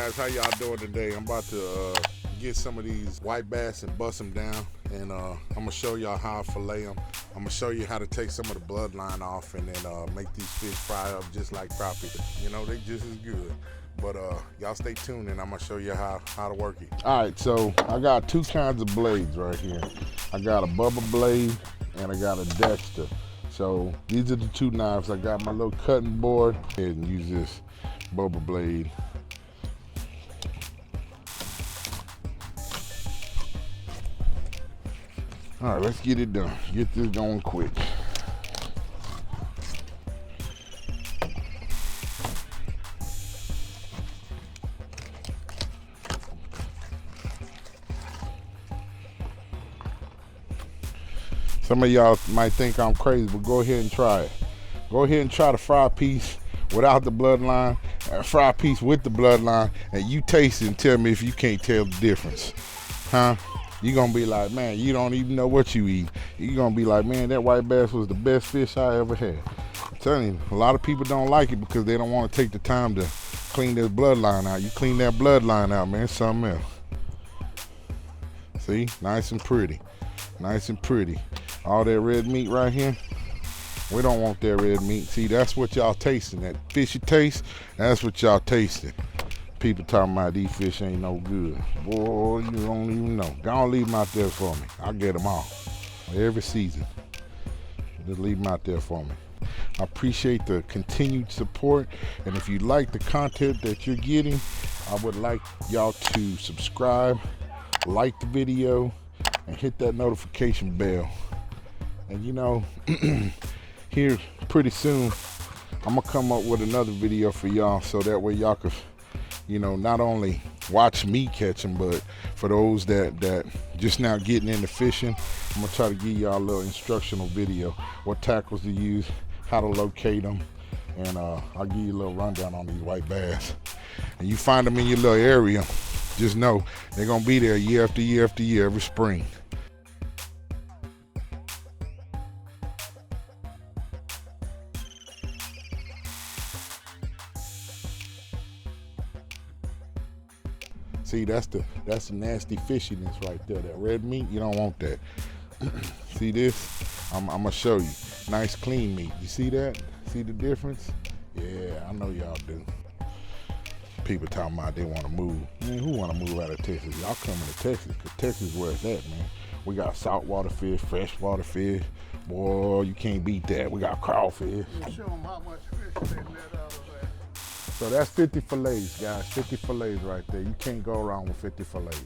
guys, how y'all doing today? I'm about to get some of these white bass and bust them down, and I'm gonna show y'all how I fillet them. I'm gonna show you how to take some of the bloodline off and then make these fish fry up just like crappie. You know, they just as good. But y'all stay tuned and I'm gonna show you how to work it. All right, so I got two kinds of blades right here. I got a Bubba blade and I got a Dexter. So these are the two knives. I got my little cutting board and use this Bubba blade. All right, let's get it done. Get this going quick. Some of y'all might think I'm crazy, but go ahead and try it. Go ahead and try the fry piece without the bloodline, and fry piece with the bloodline, and you taste it and tell me if you can't tell the difference. Huh? You're gonna be like, man, you don't even know what you eat. You're gonna be like, man, that white bass was the best fish I ever had. I'm telling you, a lot of people don't like it because they don't want to take the time to clean this bloodline out. You clean that bloodline out, man, it's something else. See, nice and pretty. Nice and pretty. All that red meat right here, we don't want that red meat. See, that's what y'all tasting. That fishy taste, that's what y'all tasting. People talking about these fish ain't no good. Boy, you don't even know. Don't leave them out there for me. I get them all every season. Just leave them out there for me. I appreciate the continued support, and if you like the content that you're getting, I would like y'all to subscribe, like the video, and hit that notification bell. And you know, here pretty soon I'm gonna come up with another video for y'all, so that way y'all could, you know, not only watch me catch them, but for those that just now getting into fishing, I'm gonna try to give y'all a little instructional video, what tackles to use, how to locate them, and I'll give you a little rundown on these white bass. And you find them in your little area, just know they're gonna be there year after year after year, every spring. See, that's the nasty fishiness right there. That red meat, you don't want that. See this? I'm gonna show you. Nice clean meat. You see that? See the difference? Yeah, I know y'all do. People talking about they want to move. Man, who want to move out of Texas? Y'all coming to Texas, because Texas where it's at, man. We got saltwater fish, freshwater fish. Boy, you can't beat that. We got crawfish. You show them how much fish they let out of that. So that's 50 fillets, guys. 50 fillets right there. You can't go wrong with 50 fillets.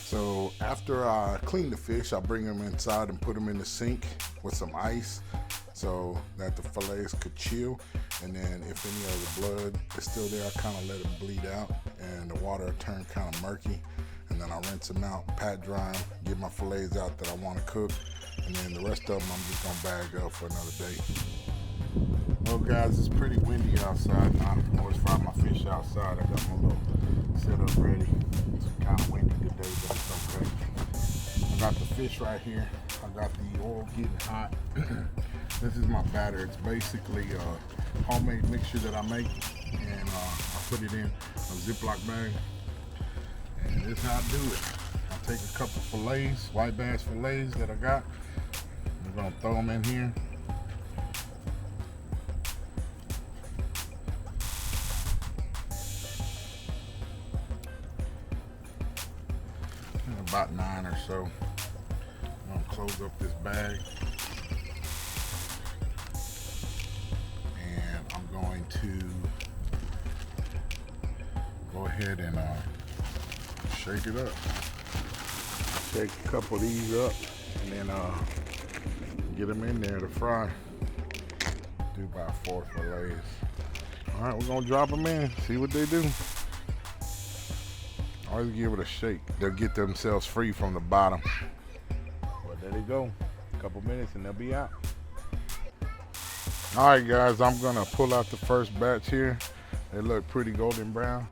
So after I clean the fish, I bring them inside and put them in the sink with some ice so that the fillets could chill. And then if any of the blood is still there, I kind of let it bleed out and the water turn kind of murky. And then I rinse them out, pat dry them, get my fillets out that I want to cook. And then the rest of them I'm just gonna bag up for another day. Well guys, it's pretty windy outside. I always fry my fish outside. I got my little setup ready. It's kind of windy today, but it's okay. I got the fish right here. I got the oil getting hot. This is my batter. It's basically a homemade mixture that I make, and I put it in a Ziploc bag. And this is how I do it. I take a couple fillets, white bass fillets that I got. I'm gonna throw them in here. About 9 or so. I'm gonna close up this bag. And I'm going to go ahead and shake it up. Shake a couple of these up and then get them in there to fry. Do about 4 fillets. All right, we're gonna drop them in, see what they do. Always give it a shake. They'll get themselves free from the bottom. But there they go. A couple minutes and they'll be out. All right, guys, I'm gonna pull out the first batch here. They look pretty golden brown.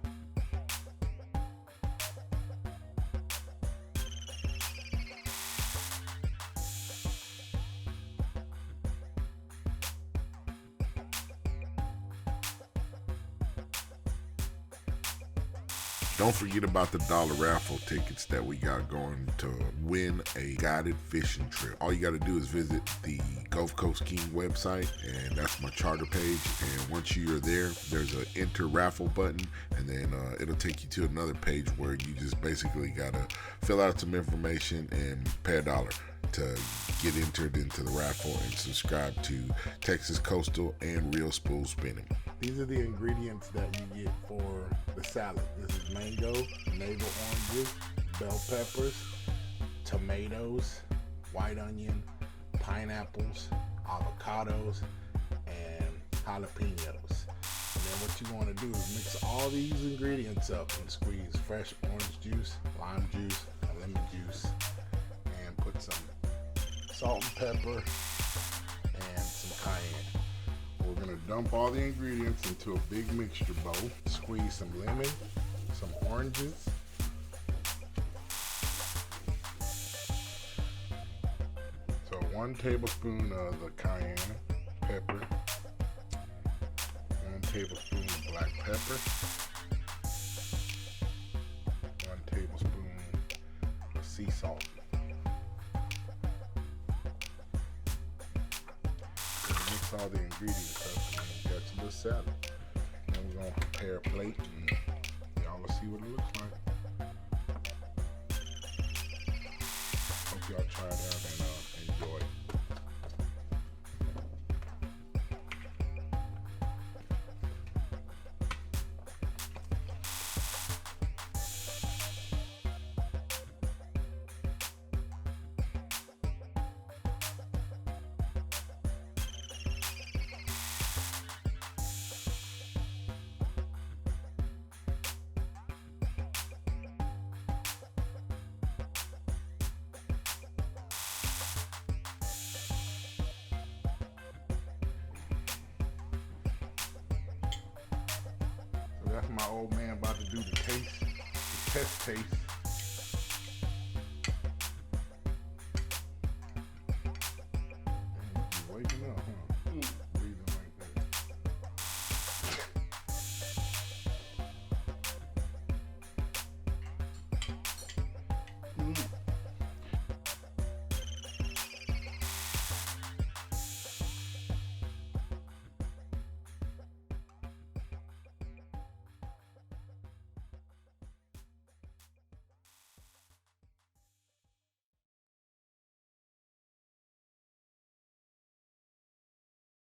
Don't forget about the dollar raffle tickets that we got going to win a guided fishing trip. All you got to do is visit the Gulf Coast King website, and that's my charter page. And once you're there, there's an enter raffle button, and then it'll take you to another page where you just basically got to fill out some information and pay $1 to get entered into the raffle and subscribe to Texas Coastal and Real Spool Spinning. These are the ingredients that you get for the salad. This is mango, navel oranges, bell peppers, tomatoes, white onion, pineapples, avocados, and jalapenos. And then what you want to do is mix all these ingredients up and squeeze fresh orange juice, lime juice, and lemon juice, and put some salt and pepper and some cayenne. We're gonna dump all the ingredients into a big mixture bowl. Squeeze some lemon, some oranges, so 1 tablespoon of the cayenne pepper, 1 tablespoon of black pepper, 1 tablespoon of sea salt. Mix all the ingredients up and then get to the salad. Then we're gonna prepare a plate and y'all will see what it looks like. Hope y'all try it out and enjoy it. That's my old man about to do the test taste.